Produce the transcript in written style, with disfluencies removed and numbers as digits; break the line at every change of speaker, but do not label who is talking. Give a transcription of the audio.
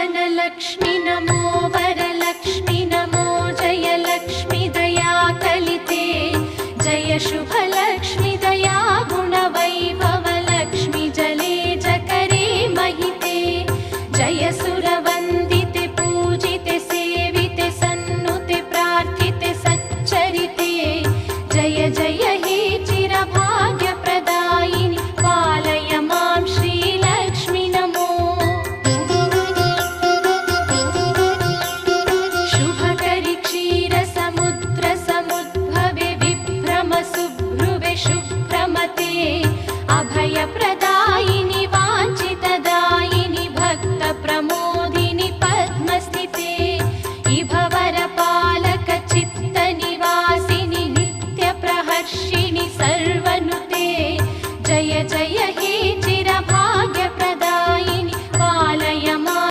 धनलक्ष्मि नमो वरलक्ष्मि नमो जयलक्ष्मि दया कलिते जय शुभलक्ष्मि दया गुणवैभवलक्ष्मि जले जकरे महिते जय सुरव